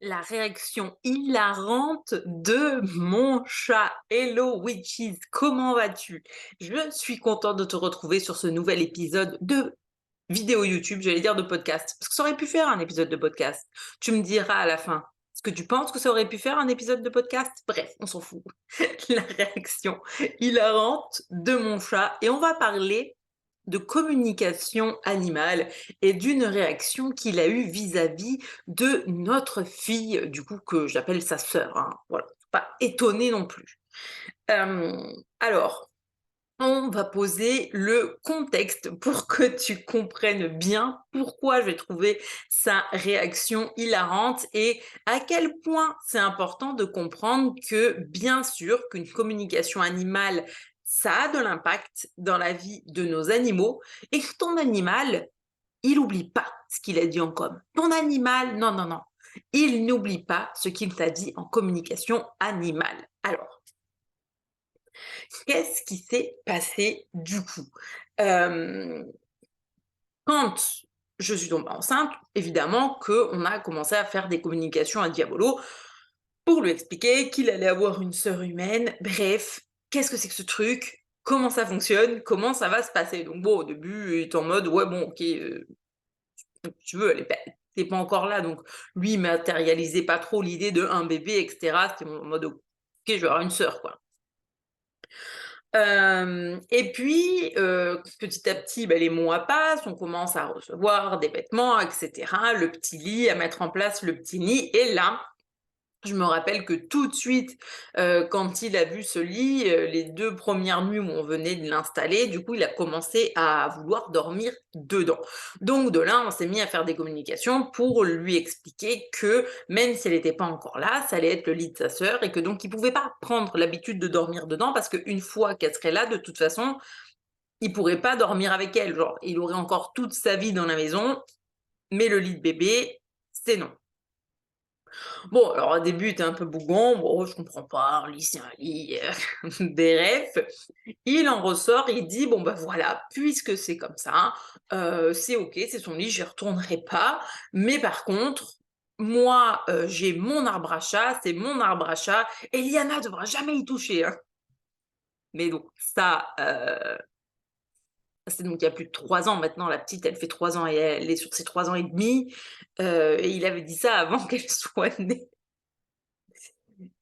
La réaction hilarante de mon chat. Hello witches, comment vas-tu? Je suis contente de te retrouver sur ce nouvel épisode de vidéo YouTube, j'allais dire de podcast, parce que ça aurait pu faire un épisode de podcast. Tu me diras à la fin, est-ce que tu penses que ça aurait pu faire un épisode de podcast? Bref, on s'en fout. La réaction hilarante de mon chat et on va parler de communication animale et d'une réaction qu'il a eue vis-à-vis de notre fille, du coup que j'appelle sa sœur, hein. Voilà, faut pas étonner non plus. Alors, on va poser le contexte pour que tu comprennes bien pourquoi j'ai trouvé sa réaction hilarante et à quel point c'est important de comprendre que, bien sûr, qu'une communication animale, ça a de l'impact dans la vie de nos animaux et que ton animal, il n'oublie pas ce qu'il a dit en com. Ton animal, non, non, non, il n'oublie pas ce qu'il t'a dit en communication animale. Alors, qu'est-ce qui s'est passé du coup? Hem, Quand je suis tombée enceinte, évidemment qu'on a commencé à faire des communications à Diabolo pour lui expliquer qu'il allait avoir une sœur humaine. Bref, qu'est-ce que c'est que ce truc? Comment ça fonctionne? Comment ça va se passer? Donc bon, au début, il est en mode: «Ouais, bon, OK, si tu veux, elle est pas encore là», donc lui, il matérialisait pas trop l'idée de un bébé et cetera. C'était en mode: «OK, je vais avoir une sœur, quoi». Et puis, petit à petit, bah, les mois passent, on commence à recevoir des vêtements et cetera, le petit lit, à mettre en place le petit nid et là, je me rappelle que tout de suite, quand il a vu ce lit, les 2 premières nuits où on venait de l'installer, du coup, il a commencé à vouloir dormir dedans. Donc de là, on s'est mis à faire des communications pour lui expliquer que même si elle était pas encore là, ça allait être le lit de sa sœur et que donc il pouvait pas prendre l'habitude de dormir dedans parce qu'une fois qu'elle serait là, de toute façon, il pourrait pas dormir avec elle. Genre, il aurait encore toute sa vie dans la maison, mais le lit de bébé, c'est non. Bon, alors au début, tu un peu bougon, bon, je comprends pas, un lit, c'est un lit, bref. Il en ressort, il dit: «Bon, bah, voilà, puisque c'est comme ça, c'est OK, c'est son lit, j'y retournerai pas, mais par contre, moi, j'ai mon arbre à chat, c'est mon arbre à chat et Liana devra jamais y toucher, hein». Mais donc ça, c'est donc il y a plus de 3 ans maintenant, la petite, elle fait 3 ans et elle est sur ses 3 ans et demi, et il avait dit ça avant qu'elle soit née.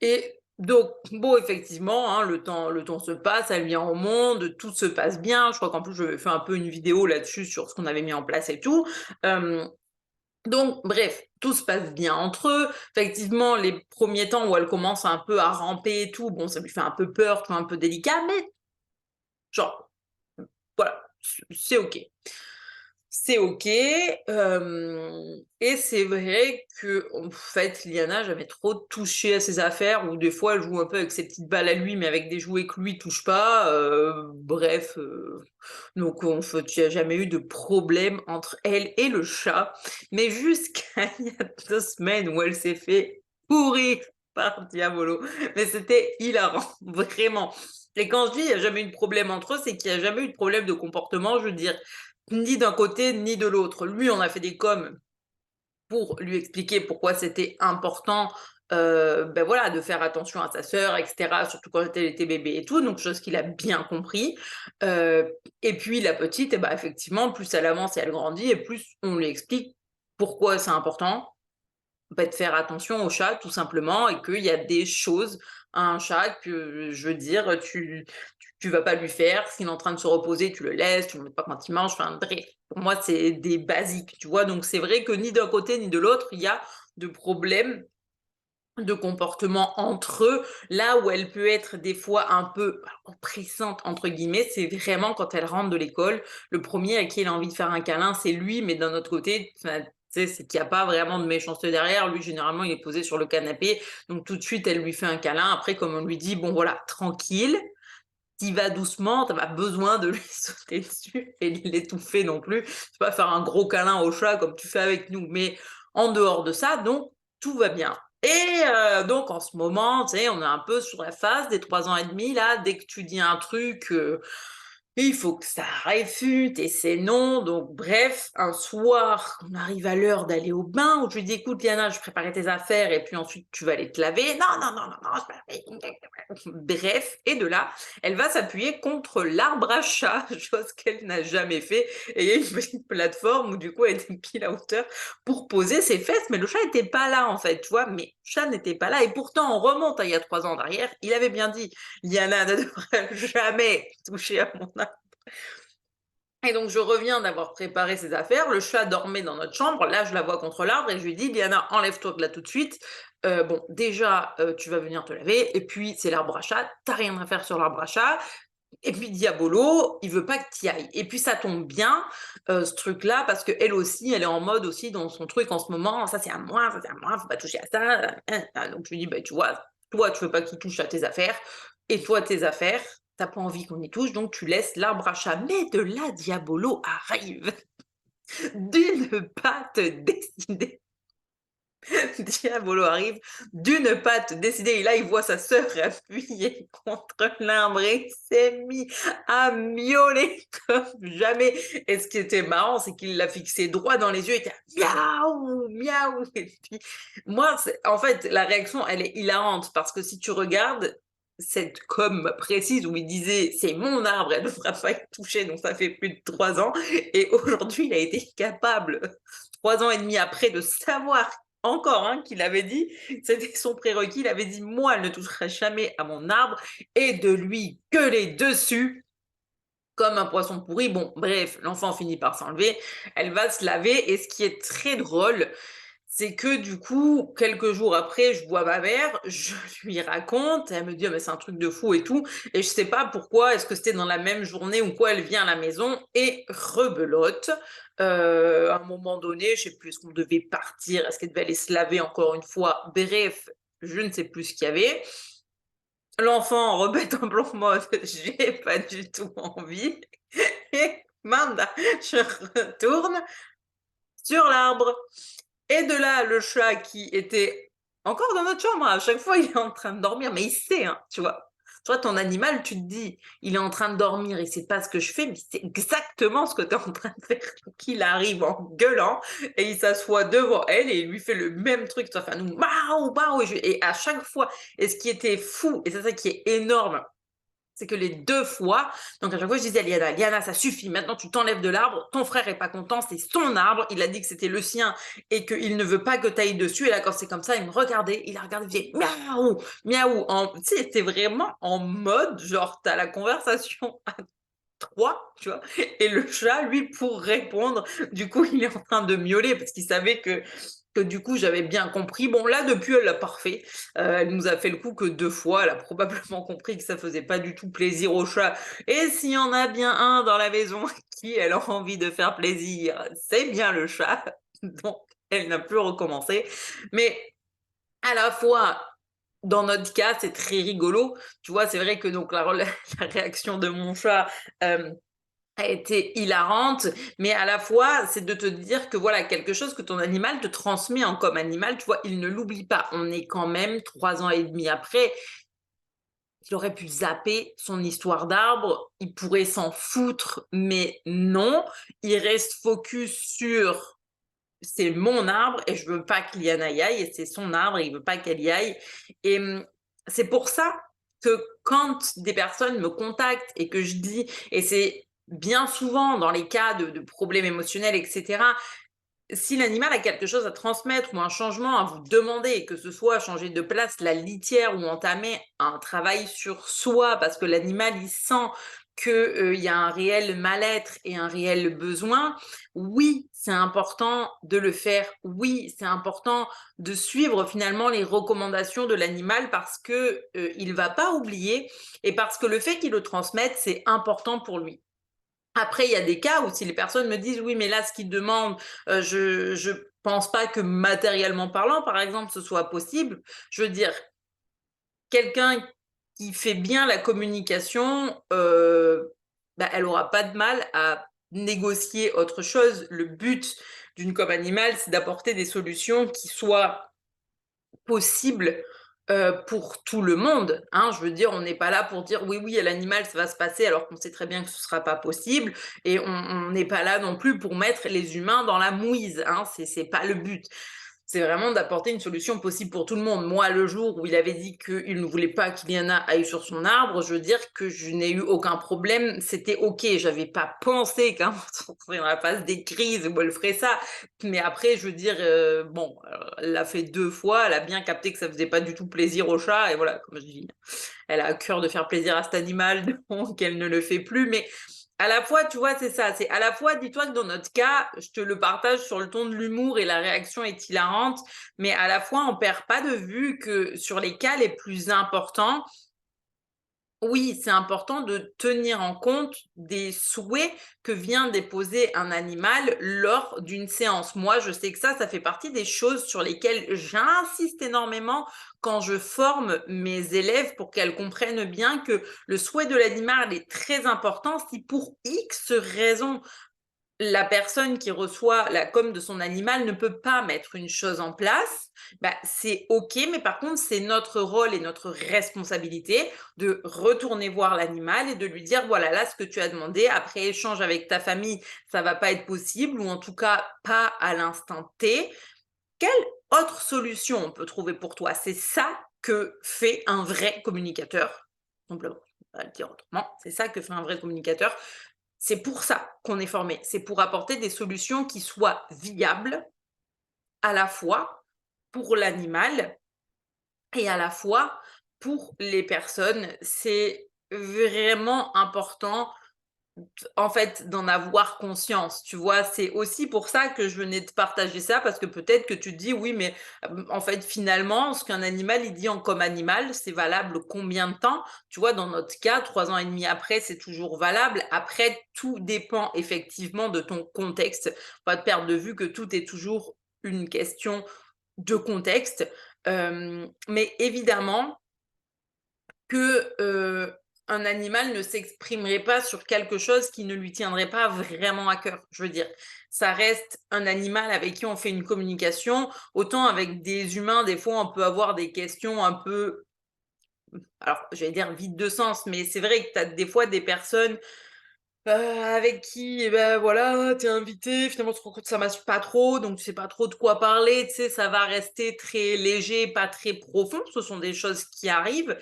Et donc, bon, effectivement, hein, le temps se passe, elle vient au monde, tout se passe bien. Je crois qu'en plus, j'avais fait un peu une vidéo là-dessus sur ce qu'on avait mis en place et tout. Hem, donc bref, tout se passe bien entre eux. Effectivement, les premiers temps où elle commence un peu à ramper et tout, bon, ça lui fait un peu peur, tu vois, un peu délicat, mais genre, voilà, c'est OK. C'est OK, et c'est vrai qu'en fait, Liana jamais trop touché à ses affaires ou des fois, elle joue un peu avec ses petites balles à lui, mais avec des jouets que lui touche pas, bref, donc en fait, il y a jamais eu de problème entre elle et le chat. Mais jusqu'à il y a 2 semaines où elle s'est fait pourrir par Diavolo, mais c'était hilarant, vraiment. Et quand je dis: «Il y a jamais eu de problème entre eux», c'est qu'il y a jamais eu de problème de comportement, je veux dire, ni d'un côté ni de l'autre. Lui, on a fait des coms pour lui expliquer pourquoi c'était important, ben voilà, de faire attention à sa sœur et cetera, surtout quand elle était bébé et tout, donc chose qu'il a bien compris, et puis la petite et bah, effectivement, plus elle avance et elle grandit et plus on lui explique pourquoi c'est important, bah, de faire attention au chat tout simplement et qu'il y a des choses à un chat que, je veux dire, tu vas pas lui faire. S'il est en train de se reposer, tu le laisses, tu le mets pas quand il mange, enfin bref. Pour moi, c'est des basiques, tu vois? Donc c'est vrai que ni d'un côté ni de l'autre, il y a de problèmes de comportement entre eux. Là où elle peut être des fois un peu «oppressante» entre guillemets, c'est vraiment quand elle rentre de l'école. Le premier à qui elle a envie de faire un câlin, c'est lui, mais d'un autre côté, enfin, tu sais, c'est qu'il y a pas vraiment de méchanceté derrière. Lui, généralement, il est posé sur le canapé, donc tout de suite, elle lui fait un câlin. Après, comme on lui dit: «Bon voilà, tranquille, tu vas doucement, tu as pas besoin de lui sauter dessus et de l'étouffer non plus. Tu vas pas faire un gros câlin au chat comme tu fais avec nous, mais en dehors de ça, donc tout va bien». Et donc en ce moment, tu sais, on est un peu sur la phase des 3 ans et demi là, dès que tu dis un truc, il faut que ça réfute et c'est non. Donc, bref, un soir, on arrive à l'heure d'aller au bain où je lui dis: «Écoute, Liana, je préparais tes affaires et puis ensuite tu vas aller te laver». «Non, non, non, non, non, bref, et de là, elle va s'appuyer contre l'arbre à chat, chose qu'elle n'a jamais fait. Et il y a une petite plateforme où du coup elle était pile à hauteur pour poser ses fesses, mais le chat n'était pas là en fait, tu vois. Mais le chat n'était pas là et pourtant on remonte à il y a 3 ans derrière. Il avait bien dit: Liana ne devrait jamais toucher à mon âme. Et donc je reviens d'avoir préparé ses affaires, le chat dormait dans notre chambre, là je la vois contre l'arbre et je lui dis: «Liana, enlève-toi de là tout de suite. Bon déjà, tu vas venir te laver et puis c'est l'arbre à chat, tu rien à faire sur l'arbre à chat et puis Diabolo, il veut pas que tu y ailles». Et puis ça tombe bien, ce truc-là, parce qu'elle aussi, elle est en mode aussi dans son truc en ce moment: «Ça c'est à moi, ça c'est à moi, faut pas toucher à ça, donc je lui dis: «Bah tu vois, toi tu veux pas qu'il touche à tes affaires et toi tes affaires, t'as pas envie qu'on y touche, donc tu laisses l'arbre à chat». Mais de là, Diabolo arrive d'une patte décidée. Diabolo arrive d'une patte décidée et là, il voit sa sœur appuyée contre l'arbre et il s'est mis à miauler comme jamais. Et ce qui était marrant, c'est qu'il l'a fixé droit dans les yeux, il était miaou, miaou. Et puis, moi, en fait, la réaction, elle est hilarante parce que si tu regardes cette com précise où il disait c'est mon arbre, elle ne devra pas être touchée, donc ça fait plus de 3 ans. Et aujourd'hui, il a été capable, 3 ans et demi après, de savoir encore qu'il avait dit, c'était son prérequis, il avait dit: «Moi, elle ne touchera jamais à mon arbre» et de lui gueuler dessus comme un poisson pourri. Bon, bref, l'enfant finit par s'enlever, elle va se laver et ce qui est très drôle, c'est que du coup, quelques jours après, je vois ma mère, je lui raconte, elle me dit: «Ah mais c'est un truc de fou et tout» et je sais pas pourquoi, est-ce que c'était dans la même journée ou quoi, elle vient à la maison et rebelote. À un moment donné, je sais plus, est-ce qu'on devait partir? Est-ce qu'elle devait aller se laver encore une fois? Bref, je ne sais plus ce qu'il y avait. L'enfant rebête un blanc mode: «J'ai pas du tout envie» et Manda, je retourne sur l'arbre. Et de là, le chat qui était encore dans notre chambre, à chaque fois, il est en train de dormir, mais il sait, tu vois? Tu vois, ton animal, tu te dis: «Il est en train de dormir, il sait pas ce que je fais», mais c'est exactement ce que tu es en train de faire. Donc il arrive en gueulant et il s'assoit devant elle et il lui fait le même truc, tu vois? Enfin nous: «Miaou, miaou» et à chaque fois et ce qui était fou et c'est ça qui est énorme, c'est que les 2 fois, donc à chaque fois je disais à Liana: «Liana, ça suffit, maintenant tu t'enlèves de l'arbre, ton frère est pas content, c'est son arbre, il a dit que c'était le sien et qu'il ne veut pas que tu ailles dessus». Et là, quand c'est comme ça, il me regardait, il a regardé, il faisait: «Miaou, miaou», tu sais, c'était vraiment en mode genre tu as la conversation à 3, tu vois? Et le chat, lui, pour répondre, du coup, il est en train de miauler parce qu'il savait que du coup, j'avais bien compris. Bon, là, depuis, elle l'a pas refait. Elle nous a fait le coup que 2 fois. Elle a probablement compris que ça faisait pas du tout plaisir au chat et s'il y en a bien un dans la maison qui elle a envie de faire plaisir, c'est bien le chat. Donc elle n'a plus recommencé. Mais à la fois, dans notre cas, c'est très rigolo. Tu vois, c'est vrai que donc la réaction de mon chat, hem a été hilarante, mais à la fois, c'est de te dire que voilà, quelque chose que ton animal te transmet en comme animal, tu vois, il ne l'oublie pas. On est quand même 3 ans et demi après. Il aurait pu zapper son histoire d'arbre, il pourrait s'en foutre, mais non, il reste focus sur: «C'est mon arbre et je veux pas qu'Iliana y aille et c'est son arbre et il veut pas qu'elle y aille». Et c'est pour ça que quand des personnes me contactent et que je dis et c'est bien souvent dans les cas de problèmes émotionnels et cetera, si l'animal a quelque chose à transmettre ou un changement à vous demander, que ce soit changer de place la litière ou entamer un travail sur soi parce que l'animal il sent qu'il y a un réel mal-être et un réel besoin, oui, c'est important de le faire. Oui, c'est important de suivre finalement les recommandations de l'animal parce que il va pas oublier et parce que le fait qu'il le transmette, c'est important pour lui. Après, il y a des cas où si les personnes me disent: «Oui, mais là, ce qu'ils demandent, je pense pas que matériellement parlant, par exemple, ce soit possible». Je veux dire, quelqu'un qui fait bien la communication, bah, elle aura pas de mal à négocier autre chose. Le but d'une com animale, c'est d'apporter des solutions qui soient possibles pour tout le monde, hein. Je veux dire, on n'est pas là pour dire: «Oui, oui, à l'animal, ça va se passer», alors qu'on sait très bien que ce sera pas possible et on n'est pas là non plus pour mettre les humains dans la mouise, hein. C'est pas le but. C'est vraiment d'apporter une solution possible pour tout le monde. Moi, le jour où il avait dit qu'il ne voulait pas qu'Iliana aille sur son arbre, je veux dire que je n'ai eu aucun problème, c'était OK. J'avais pas pensé qu'un moment on serait dans la phase des crises où elle ferait ça. Mais après, je veux dire, bon, elle l'a fait 2 fois, elle a bien capté que ça faisait pas du tout plaisir au chat et voilà, comme je dis, elle a à cœur de faire plaisir à cet animal, donc elle ne le fait plus. Mais à la fois, tu vois, c'est ça, c'est à la fois, dis-toi que dans notre cas, je te le partage sur le ton de l'humour et la réaction est hilarante, mais à la fois, on perd pas de vue que sur les cas les plus importants, oui, c'est important de tenir en compte des souhaits que vient déposer un animal lors d'une séance. Moi, je sais que ça fait partie des choses sur lesquelles j'insiste énormément quand je forme mes élèves pour qu'elles comprennent bien que le souhait de l'animal est très important. Si pour X raison, la personne qui reçoit la com de son animal ne peut pas mettre une chose en place, bah, c'est OK, mais par contre, c'est notre rôle et notre responsabilité de retourner voir l'animal et de lui dire: «Voilà, là, ce que tu as demandé, après échange avec ta famille, ça va pas être possible ou en tout cas pas à l'instant T. Quelle autre solution on peut trouver pour toi?» C'est ça que fait un vrai communicateur, simplement. On va le dire autrement, c'est ça que fait un vrai communicateur. C'est pour ça qu'on est formé. C'est pour apporter des solutions qui soient viables, à la fois pour l'animal et à la fois pour les personnes. C'est vraiment important, en fait, d'en avoir conscience, tu vois? C'est aussi pour ça que je venais te partager ça, parce que peut-être que tu te dis: «Oui, mais en fait, finalement, ce qu'un animal, il dit en comme animal, c'est valable combien de temps?» Tu vois, dans notre cas, 3 ans et demi après, c'est toujours valable. Après, tout dépend effectivement de ton contexte. Faut pas te perdre de vue que tout est toujours une question de contexte, mais évidemment que, un animal ne s'exprimerait pas sur quelque chose qui ne lui tiendrait pas vraiment à cœur. Je veux dire, ça reste un animal avec qui on fait une communication. Autant avec des humains, des fois, on peut avoir des questions un peu, alors j'allais dire vides de sens, mais c'est vrai que tu as des fois des personnes avec qui, voilà, tu es invité, finalement tu te rends compte que ça matche pas trop, donc tu sais pas trop de quoi parler, tu sais, ça va rester très léger, pas très profond. Ce sont des choses qui arrivent,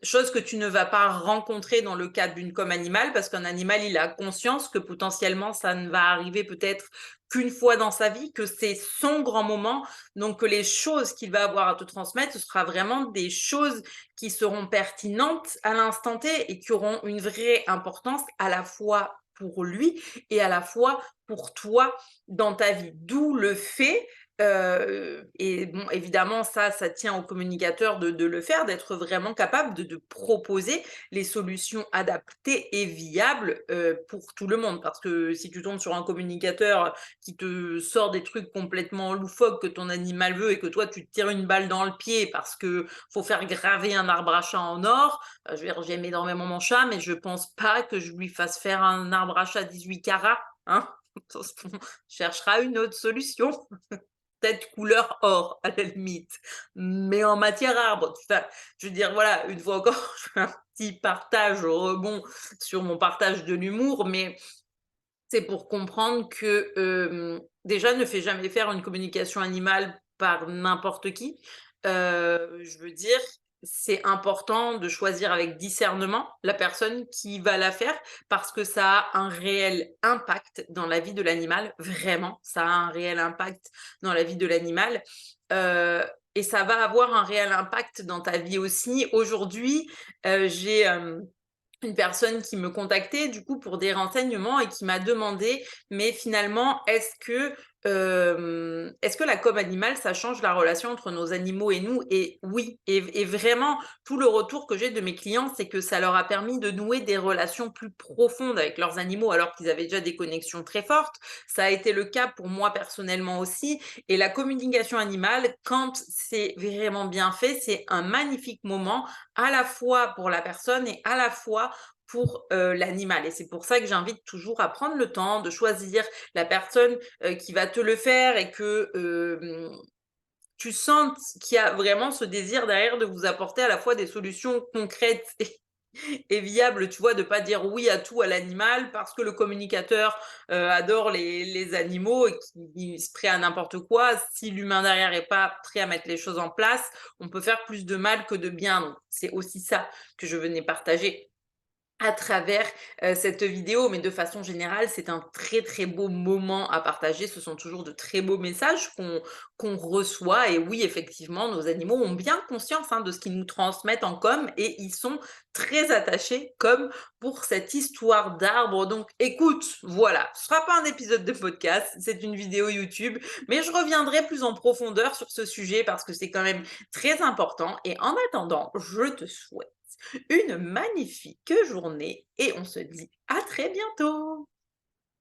choses que tu ne vas pas rencontrer dans le cadre d'une com animale, parce qu'un animal, il a conscience que potentiellement ça ne va arriver peut-être qu'une fois dans sa vie, que c'est son grand moment, donc que les choses qu'il va avoir à te transmettre, ce sera vraiment des choses qui seront pertinentes à l'instant T et qui auront une vraie importance à la fois pour lui et à la fois pour toi dans ta vie. D'où le fait, et bon, évidemment, ça tient au communicateur de le faire, d'être vraiment capable de proposer les solutions adaptées et viables, pour tout le monde. Parce que si tu tombes sur un communicateur qui te sort des trucs complètement loufoques que ton animal veut et que toi tu te tires une balle dans le pied parce que faut faire graver un arbre à chat en or, je veux dire, j'aime énormément mon chat, mais je pense pas que je lui fasse faire un arbre à chat 18 carats, hein. On cherchera une autre solution, peut-être couleur or à la limite, mais en matière arbre, enfin, je veux dire, voilà, une fois encore, je fais un petit partage au rebond sur mon partage de l'humour, mais c'est pour comprendre que, déjà, ne fais jamais faire une communication animale par n'importe qui. Je veux dire, c'est important de choisir avec discernement la personne qui va la faire, parce que ça a un réel impact dans la vie de l'animal. Vraiment, ça a un réel impact dans la vie de l'animal, heu et ça va avoir un réel impact dans ta vie aussi. Aujourd'hui, j'ai, une personne qui me contactait du coup pour des renseignements et qui m'a demandé: «Mais finalement, est-ce que la com animale, ça change la relation entre nos animaux et nous?» Et oui, et vraiment tout le retour que j'ai de mes clients, c'est que ça leur a permis de nouer des relations plus profondes avec leurs animaux, alors qu'ils avaient déjà des connexions très fortes. Ça a été le cas pour moi personnellement aussi, et la communication animale, quand c'est vraiment bien fait, c'est un magnifique moment, à la fois pour la personne et à la fois pour, l'animal, et c'est pour ça que j'invite toujours à prendre le temps de choisir la personne, qui va te le faire, et que, tu sentes qu'il y a vraiment ce désir derrière de vous apporter à la fois des solutions concrètes et viables, tu vois? De pas dire oui à tout à l'animal parce que le communicateur, adore les animaux et qu'il se prêt à n'importe quoi. Si l'humain derrière est pas prêt à mettre les choses en place, on peut faire plus de mal que de bien. Donc c'est aussi ça que je venais partager à travers, cette vidéo, mais de façon générale, c'est un très, très beau moment à partager. Ce sont toujours de très beaux messages qu'on reçoit et oui, effectivement, nos animaux ont bien conscience, hein, de ce qu'ils nous transmettent en com et ils sont très attachés comme pour cette histoire d'arbre. Donc écoute, voilà, ce sera pas un épisode de podcast, c'est une vidéo YouTube, mais je reviendrai plus en profondeur sur ce sujet parce que c'est quand même très important et en attendant, je te souhaite une magnifique journée et on se dit à très bientôt.